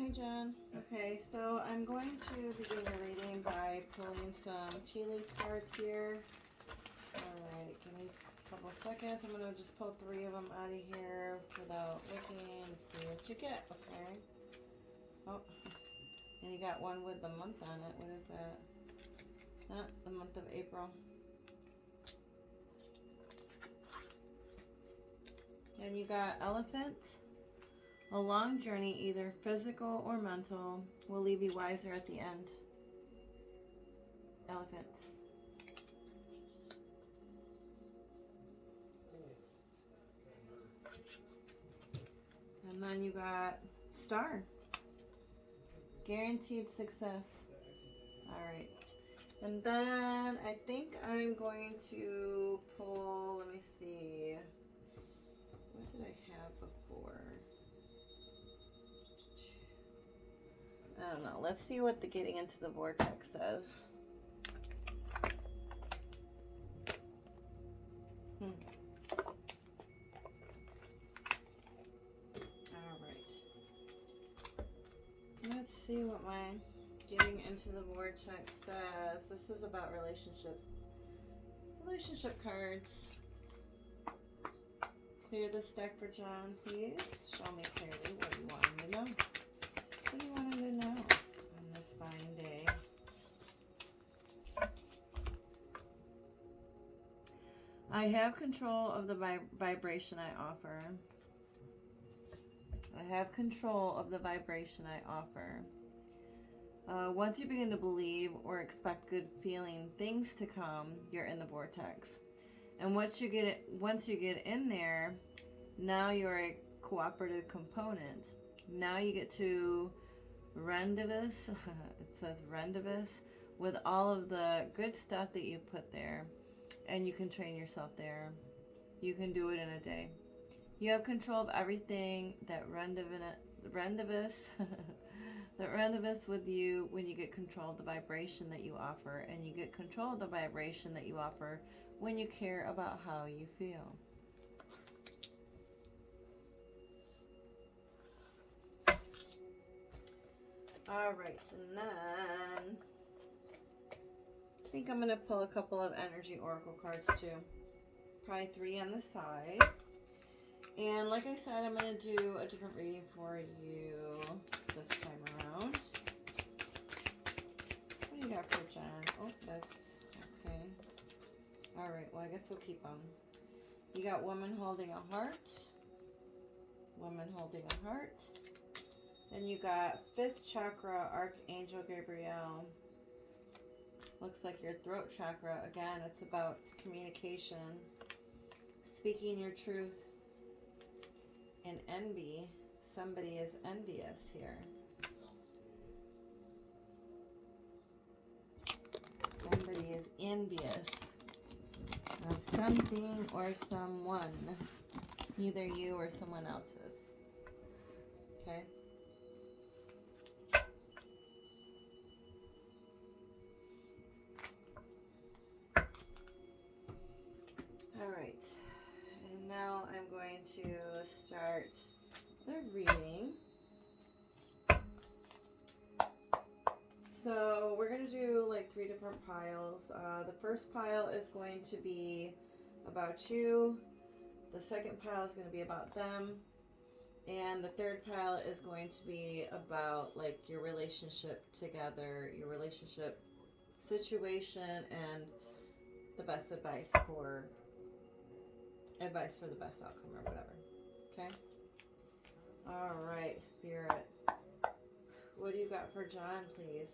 Hi, John. Okay, so I'm going to begin the reading by pulling some tea leaf cards here. Alright, give me a couple seconds. I'm going to just pull 3 of them out of here without looking and see what you get, okay? Oh, and you got one with the month on it. What is that? The month of April. And you got elephant. A long journey, either physical or mental, will leave you wiser at the end. Elephant. And then you got star. Guaranteed success. Alright. And then I think I'm going to pull, let me see. What did I have before? I don't know. Let's see what the getting into the vortex says. Alright. Let's see what my getting into the vortex says. This is about relationships. Relationship cards. Clear this deck for John, please. Show me clearly what you want him to know. What do you want him to know on this fine day? I have control of the vibration I offer. I have control of the vibration I offer. Once you begin to believe or expect good feeling things to come, you're in the vortex. And once you get in there, now you're a cooperative component. Now you get to rendezvous. It says rendezvous with all of the good stuff that you put there, and you can train yourself there. You can do it in a day. You have control of everything that rendezvous that rendezvous with you when you get control of the vibration that you offer, and you get control of the vibration that you offer when you care about how you feel. Alright, and then I think I'm going to pull a couple of energy oracle cards too. Probably 3 on the side. And like I said, I'm going to do a different reading for you this time around. What do you got for John? Oh, that's okay. Alright, well I guess we'll keep them. You got woman holding a heart. Woman holding a heart. Then you got 5th chakra, Archangel Gabriel. Looks like your throat chakra. Again, it's about communication. Speaking your truth. And envy. Somebody is envious here. Somebody is envious of something or someone. Either you or someone else is. Okay? Alright. And now I'm going to start the reading. So we're going to do like 3 different piles. The first pile is going to be about you. The second pile is going to be about them. And the third pile is going to be about like your relationship together, your relationship situation, and the best advice for the best outcome or whatever. Okay? Alright, Spirit. What do you got for John, please?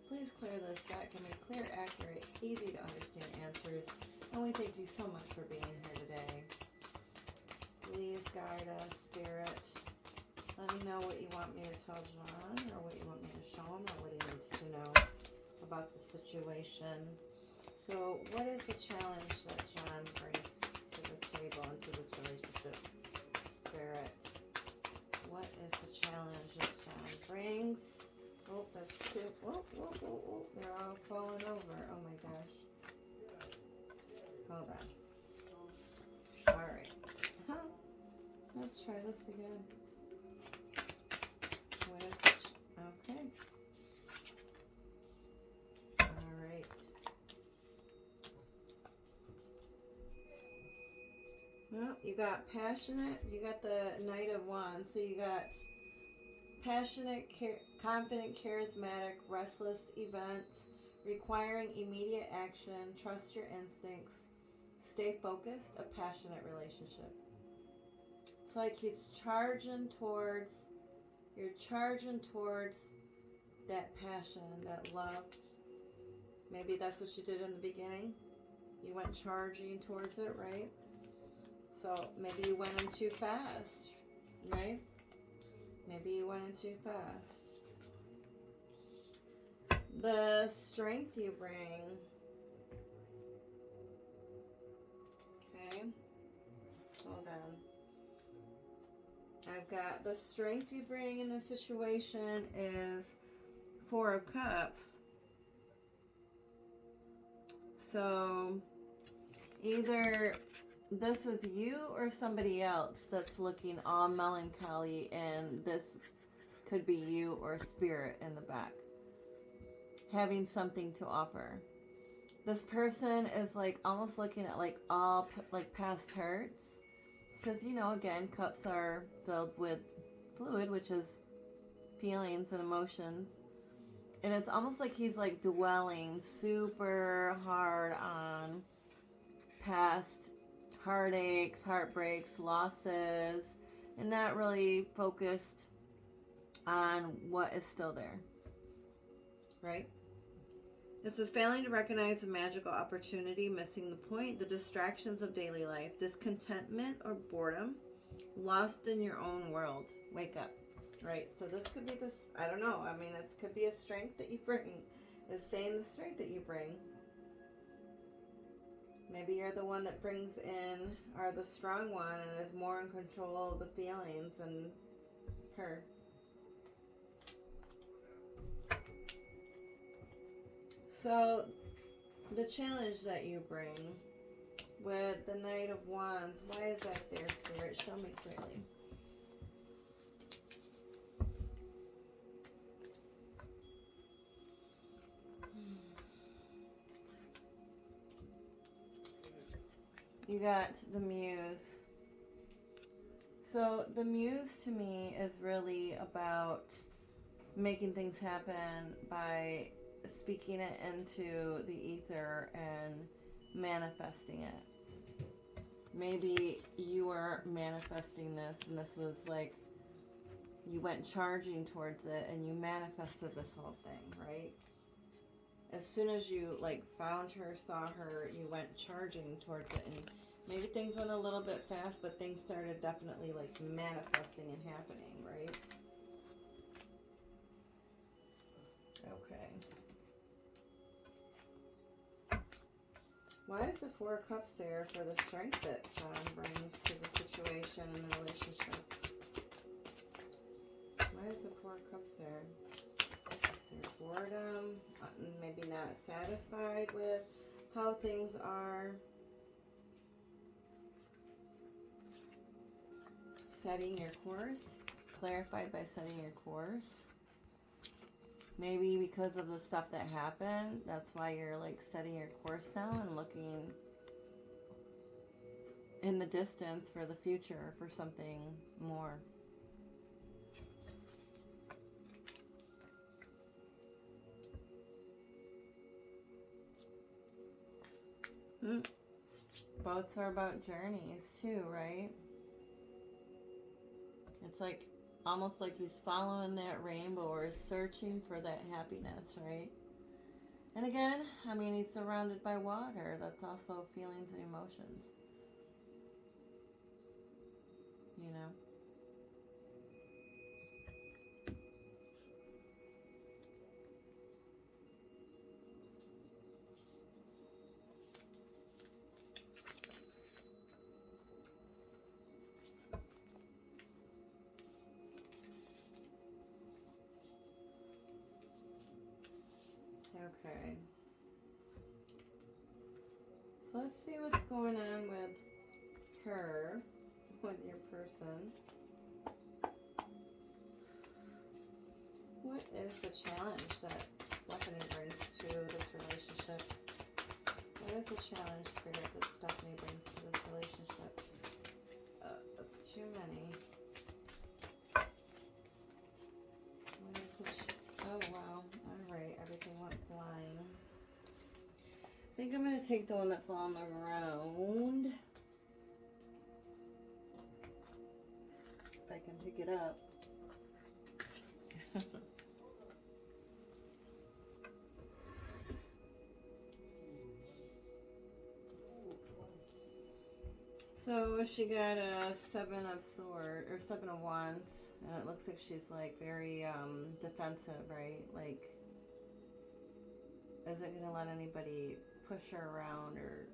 Please clear this deck. Give me clear, accurate, easy to understand answers. And we thank you so much for being here today. Please guide us, Spirit. Let me know what you want me to tell John, or what you want me to show him, or what he needs to know about the situation. So what is the challenge that John brings to the table and to this relationship? Spirit. What is the challenge that John brings? Oh, that's 2. Whoa, whoa, whoa, whoa. They're all falling over. Oh my gosh. Hold on. Alright. Let's try this again. What is you got passionate, you got the Knight of Wands, so you got passionate, confident, charismatic, restless events, requiring immediate action, trust your instincts, stay focused, a passionate relationship. It's like he's charging towards, you're charging towards that passion, that love. Maybe that's what you did in the beginning. You went charging towards it, right? So maybe you went in too fast, right? Maybe you went in too fast. The strength you bring. Okay. Hold on. I've got the strength you bring in this situation is Four of Cups. So either this is you or somebody else that's looking all melancholy, and this could be you or spirit in the back having something to offer. This person is like almost looking at like all like past hurts, because you know, again, cups are filled with fluid, which is feelings and emotions. And it's almost like he's like dwelling super hard on past heartaches, heartbreaks, losses, and not really focused on what is still there. Right? This is failing to recognize the magical opportunity, missing the point, the distractions of daily life, discontentment or boredom, lost in your own world. Wake up. Right, so this could be this, I don't know, I mean, it could be a strength that you bring. It's saying the strength that you bring. Maybe you're the one that brings in, or the strong one, and is more in control of the feelings than her. So, the challenge that you bring with the Knight of Wands, why is that there, Spirit? Show me clearly. You got the Muse. So the Muse to me is really about making things happen by speaking it into the ether and manifesting it. Maybe you were manifesting this, and this was like you went charging towards it and you manifested this whole thing, right? As soon as you like found her, saw her, you went charging towards it, and maybe things went a little bit fast, but things started definitely like manifesting and happening, right? Okay. Why is the Four of Cups there for the strength that John brings to the situation and the relationship? Why is the Four of Cups there? Is there boredom? Maybe not satisfied with how things are. Setting your course. Clarified by setting your course. Maybe because of the stuff that happened, that's why you're like setting your course now and looking in the distance for the future for something more. Boats are about journeys too, right? It's like almost like he's following that rainbow or searching for that happiness, right? And again, I mean, he's surrounded by water. That's also feelings and emotions. You know? Okay. So let's see what's going on with her, with your person. What is the challenge that Stephanie brings to this relationship? What is the challenge, Spirit, that Stephanie brings to this relationship? too many. Oh, wow. All right. Everything went flying. I think I'm going to take the one that fell on the ground. If I can pick it up. So she got a 7 of swords, or 7 of wands, and it looks like she's like very defensive, right? Like, isn't gonna let anybody push her around, or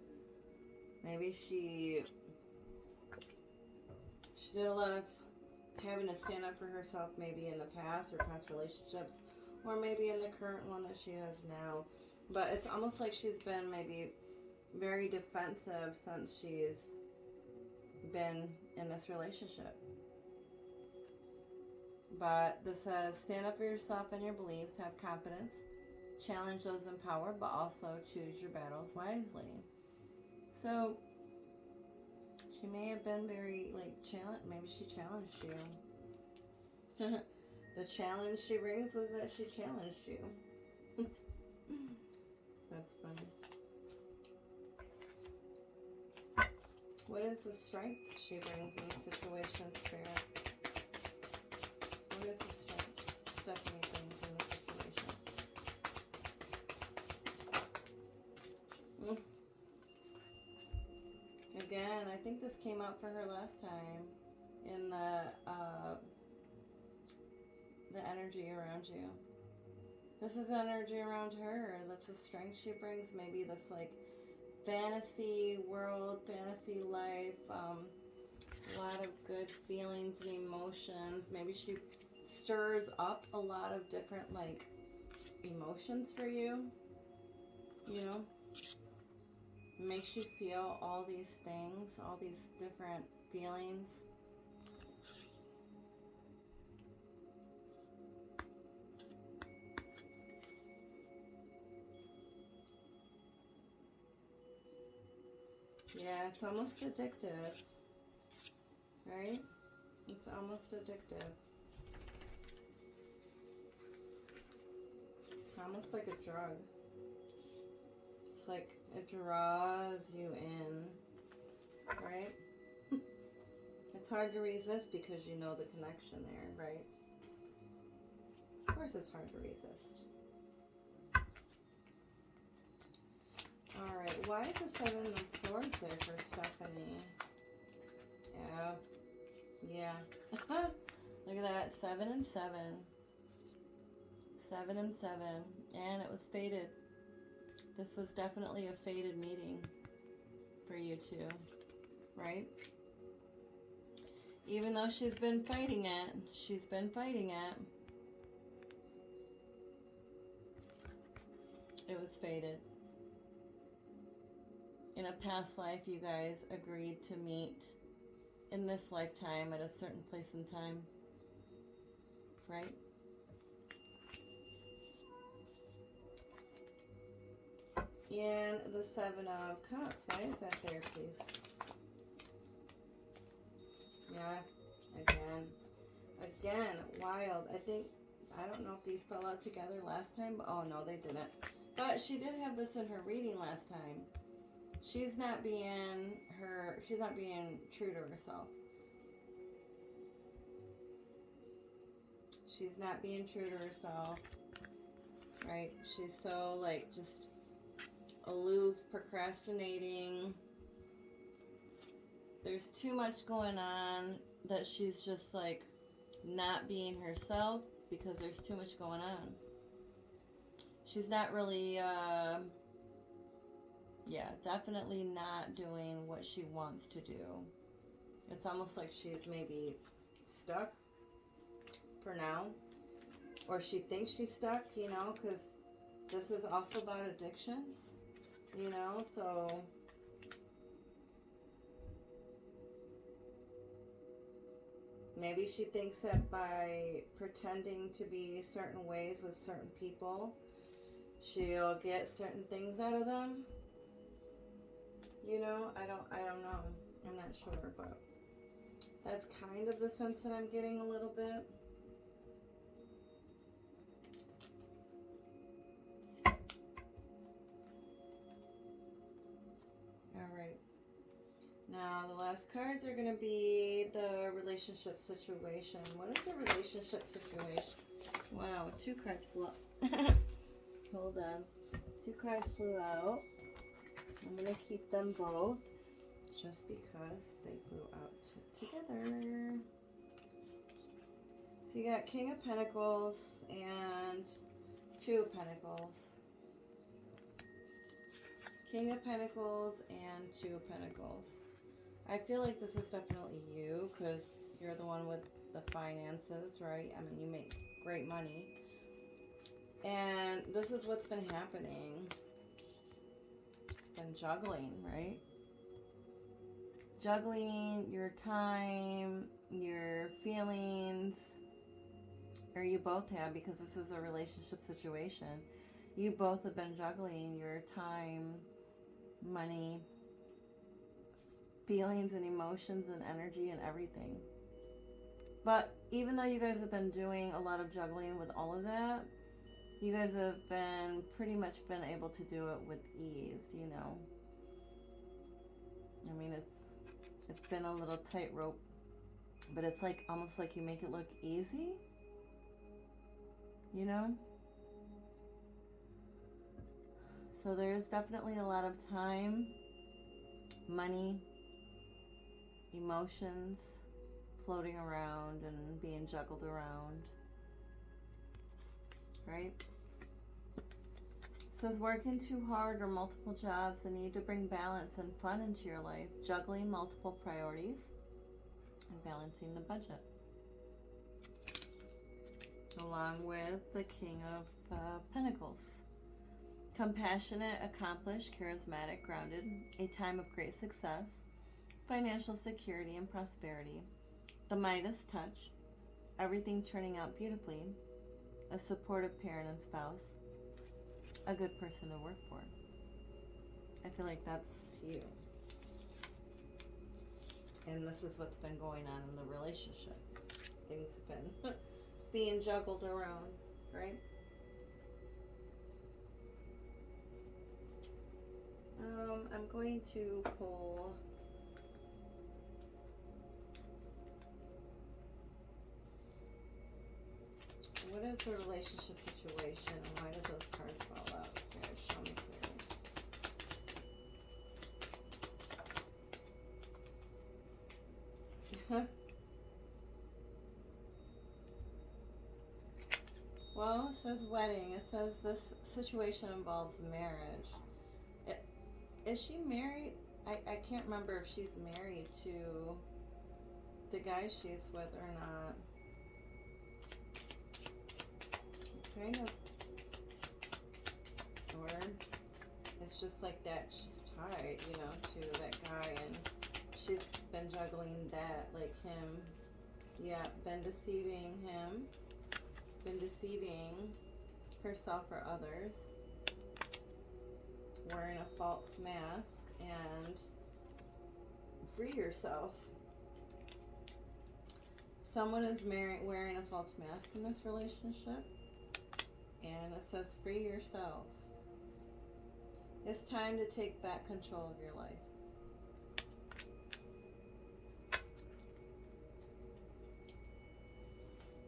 maybe she did a lot of having to stand up for herself, maybe in the past or past relationships, or maybe in the current one that she has now. But it's almost like she's been maybe very defensive since she's been in this relationship. But this says, stand up for yourself and your beliefs, have confidence, challenge those in power, but also choose your battles wisely. So she may have been very like maybe she challenged you. The challenge she brings was that she challenged you. That's funny. What is the strength she brings in the situation, Spirit? What is the strength Stephanie brings in the situation? Again, I think this came out for her last time in the energy around you. This is energy around her. That's the strength she brings. Maybe this like fantasy world, fantasy life, a lot of good feelings and emotions. Maybe she stirs up a lot of different like emotions for you, you know, makes you feel all these things, all these different feelings. Yeah, it's almost addictive, right? It's almost addictive. Almost like a drug. It's like it draws you in, right? It's hard to resist because you know the connection there, right? Of course it's hard to resist. Alright, why is the 7 of Swords there for Stephanie? Yeah. Look at that, 7 and 7. 7 and 7. And it was fated. This was definitely a fated meeting for you two, right? Even though she's been fighting it, it was fated. In a past life, you guys agreed to meet in this lifetime at a certain place and time, right? And the 7 of Cups, why is that there, please? Yeah, again, wild. I don't know if these fell out together last time, but oh no, they didn't. But she did have this in her reading last time. She's not being true to herself. She's not being true to herself, right? She's so like just aloof, procrastinating. There's too much going on that she's just like not being herself because there's too much going on. She's not really, definitely not doing what she wants to do. It's almost like she's maybe stuck for now. Or she thinks she's stuck, you know, because this is also about addictions, you know, so maybe she thinks that by pretending to be certain ways with certain people, she'll get certain things out of them. You know, I don't know. I'm not sure, but That's kind of the sense that I'm getting a little bit. All right. Now, the last cards are going to be the relationship situation. What is the relationship situation? Wow, 2 cards flew up. Hold on. 2 cards flew out. I'm going to keep them both just because they flew out together. So you got King of Pentacles and 2 of Pentacles. King of Pentacles and 2 of Pentacles. I feel like this is definitely you because you're the one with the finances, right? I mean, you make great money. And this is what's been happening. Just been juggling, right? Juggling your time, your feelings, or you both have, because this is a relationship situation. You both have been juggling your time, money, feelings and emotions and energy and everything. But even though you guys have been doing a lot of juggling with all of that, you guys have been pretty much been able to do it with ease, you know. I mean, it's been a little tightrope, but it's like almost like you make it look easy, you know. So there is definitely a lot of time, money, emotions floating around and being juggled around, right? It says working too hard or multiple jobs, the need to bring balance and fun into your life, juggling multiple priorities, and balancing the budget. Along with the King of Pentacles. Compassionate, accomplished, charismatic, grounded, a time of great success, financial security and prosperity, the Midas touch, everything turning out beautifully, a supportive parent and spouse, a good person to work for. I feel like that's you. And this is what's been going on in the relationship. Things have been being juggled around, right? I'm going to pull what is the relationship situation and why did those cards fall out? Guys, show me clearly. Well, it says wedding. It says this situation involves marriage. Is she married? I can't remember if she's married to the guy she's with or not. Kind of. Or it's just like that she's tied, you know, to that guy, and she's been juggling that, like him. Yeah, been deceiving him. Been deceiving herself or others. Wearing a false mask, and free yourself. Someone is wearing a false mask in this relationship, and it says free yourself. It's time to take back control of your life.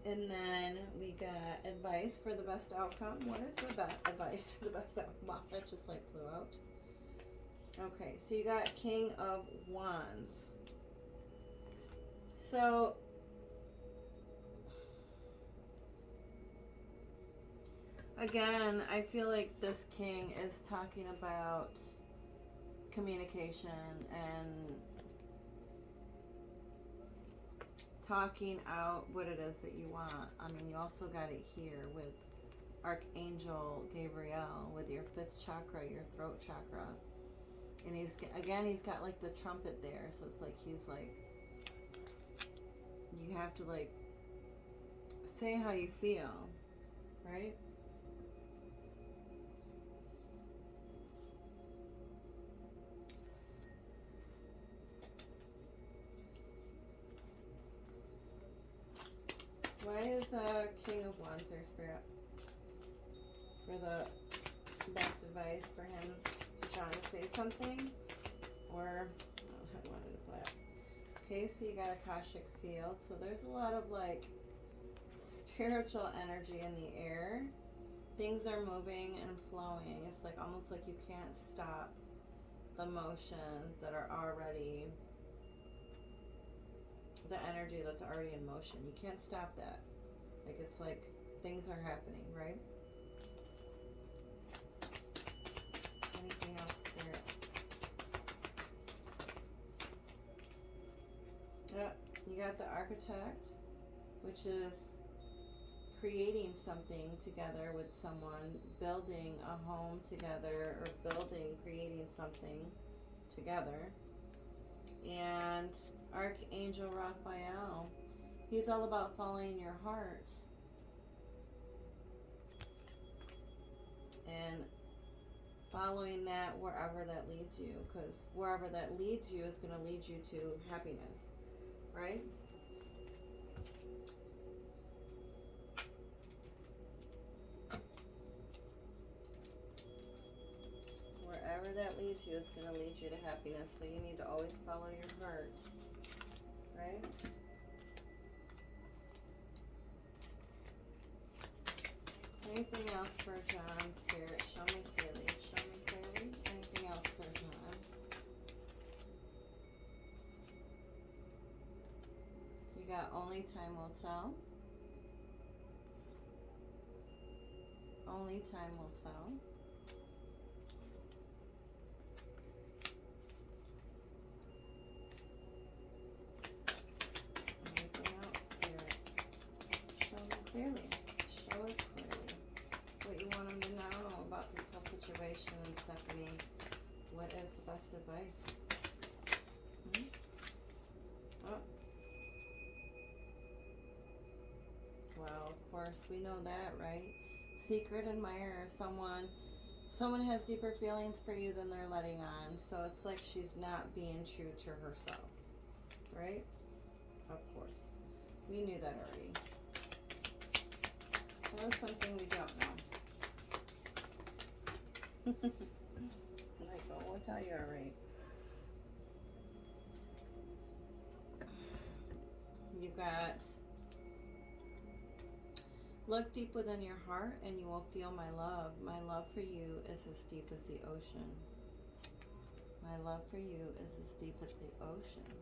And then we got advice for the best outcome. What is the best advice for the best outcome? Wow, that just like flew out. Okay, so you got King of Wands. So again, I feel like this king is talking about communication and talking out what it is that you want. I mean, you also got it here with Archangel Gabriel with your 5th chakra, your throat chakra. And he's got like the trumpet there. So it's like he's like, you have to like say how you feel, right? Why is King of Wands there, Spirit? For the best advice for him to John to say something? Or, oh, I wanted to flat. Okay, so you got Akashic Field. So there's a lot of like spiritual energy in the air. Things are moving and flowing. It's like almost like you can't stop the motions that are already, the energy that's already in motion. You can't stop that. Like it's like things are happening, right? Anything else, Spirit? Yep, you got the Architect, which is creating something together with someone, building a home together, or creating something together. And Archangel Raphael, he's all about following your heart and following that wherever that leads you, because wherever that leads you is going to lead you to happiness, right? Wherever that leads you is going to lead you to happiness, so you need to always follow your heart, right? Anything else for John, Spirit? Show me clearly. Show me clearly. Anything else for John? You got Only Time Will Tell. Only Time Will Tell. Anything else, Spirit? Show me clearly. Show us clearly what you want him to know about this whole situation. And Stephanie, what is the best advice? Oh. Well, of course, we know that, right? Secret admirer, someone has deeper feelings for you than they're letting on. So it's like she's not being true to herself, right? Of course. We knew that already. That was something we don't know. Like, oh, we'll tell you already. You got, look deep within your heart and you will feel my love. My love for you is as deep as the ocean. My love for you is as deep as the ocean.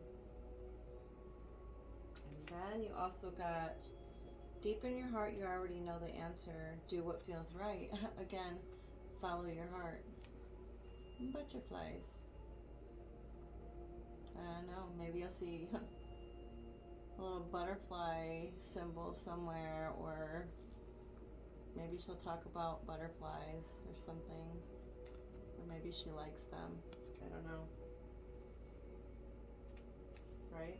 And then you also got, deep in your heart, you already know the answer. Do what feels right. Again, follow your heart. Butterflies. I don't know. Maybe you'll see a little butterfly symbol somewhere, or maybe she'll talk about butterflies or something. Or maybe she likes them. I don't know. Right?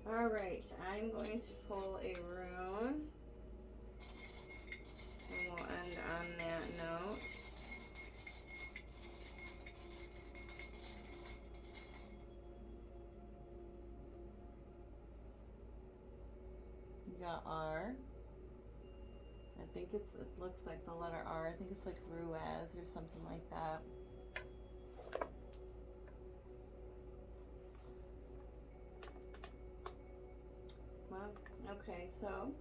All right, I'm going to pull a rune, and we'll end on that note. You got R. I think it looks like the letter R. I think it's like Ruaz or something like that. Okay, so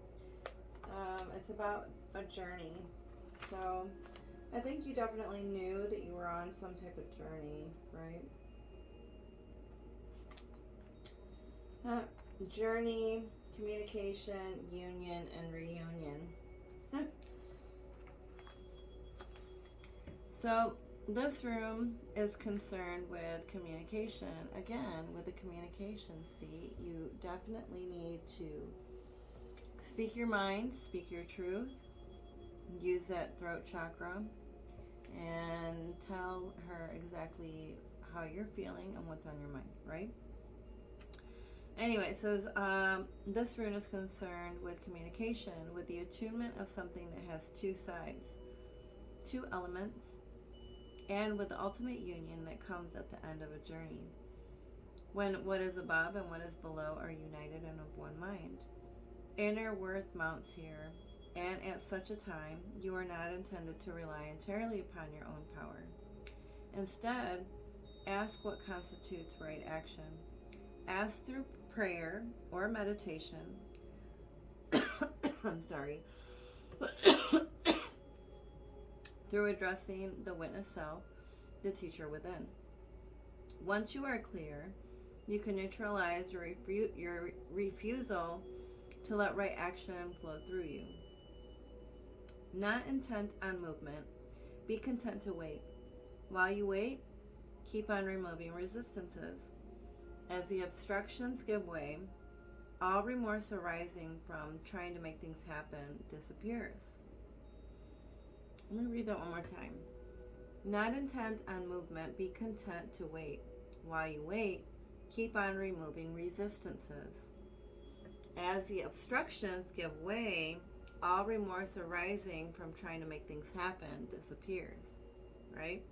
it's about a journey. So I think you definitely knew that you were on some type of journey, right? Journey, communication, union, and reunion. So this room is concerned with communication. Again, with the communication seat, you definitely need to speak your mind, speak your truth, use that throat chakra, and tell her exactly how you're feeling and what's on your mind, right? Anyway, it says this rune is concerned with communication, with the attunement of something that has two sides, two elements, and with the ultimate union that comes at the end of a journey. when what is above and what is below are united and of one mind. Inner worth mounts here, and at such a time, you are not intended to rely entirely upon your own power. Instead, ask what constitutes right action. Ask through prayer or meditation. I'm sorry. Through addressing the witness self, the teacher within. Once you are clear, you can neutralize your refusal to let right action flow through you. Not intent on movement, be content to wait. While you wait, keep on removing resistances. As the obstructions give way, all remorse arising from trying to make things happen disappears. Let me read that one more time. Not intent on movement, be content to wait. While you wait, keep on removing resistances. As the obstructions give way, all remorse arising from trying to make things happen disappears, right?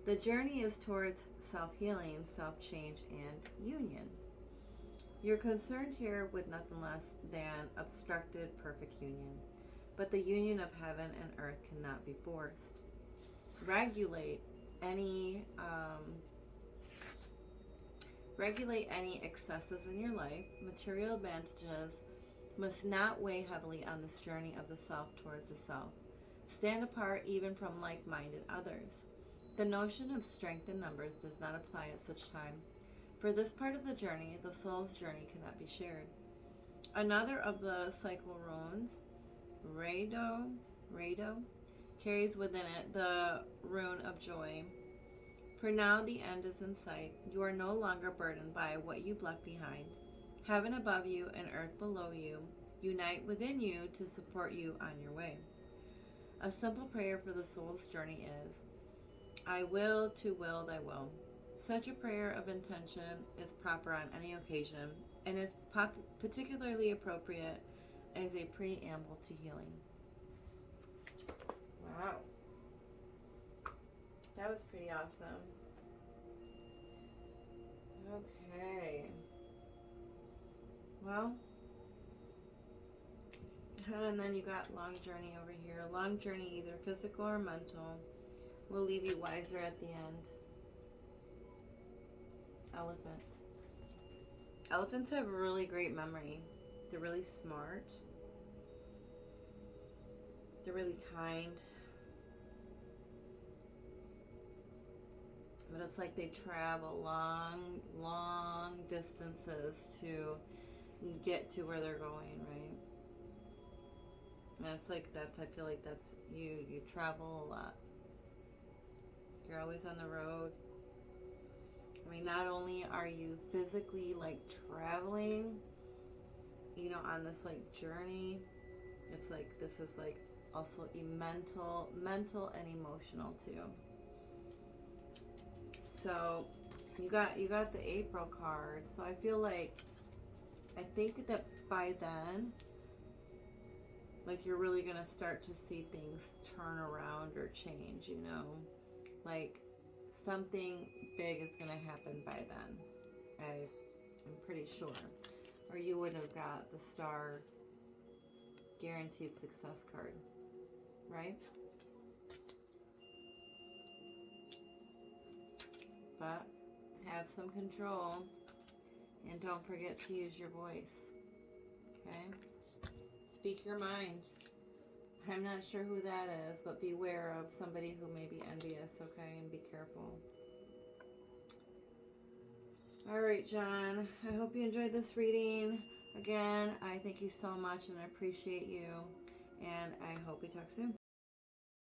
The journey is towards self-healing, self-change, and union. You're concerned here with nothing less than obstructed perfect union, but the union of heaven and earth cannot be forced. Regulate any excesses in your life. Material advantages must not weigh heavily on this journey of the self towards the self. Stand apart even from like-minded others. The notion of strength in numbers does not apply at such time. For this part of the journey, the soul's journey cannot be shared. Another of the cycle runes, Rado, carries within it the rune of joy. For now the end is in sight. You are no longer burdened by what you've left behind. Heaven above you and earth below you unite within you to support you on your way. A simple prayer for the soul's journey is, I will to will thy will. Such a prayer of intention is proper on any occasion and is particularly appropriate as a preamble to healing. Wow. That was pretty awesome. Okay. Well, and then you got long journey over here. Long journey, either physical or mental, will leave you wiser at the end. Elephant. Elephants have really great memory. They're really smart. They're really kind. But it's like they travel long distances to get to where they're going, right? And it's like I feel like that's you. You travel a lot. You're always on the road. I mean, not only are you physically like traveling, on this like journey, it's like this is like also mental and emotional too. So you got the April card. So I feel like, I think that by then, like you're really gonna start to see things turn around or change, like something big is gonna happen by then. I'm pretty sure. Or you would have got the star guaranteed success card, right? But have some control and don't forget to use your voice. Okay? Speak your mind. I'm not sure who that is, but beware of somebody who may be envious, okay? And be careful. Alright, John. I hope you enjoyed this reading. Again, I thank you so much and I appreciate you. And I hope we talk soon.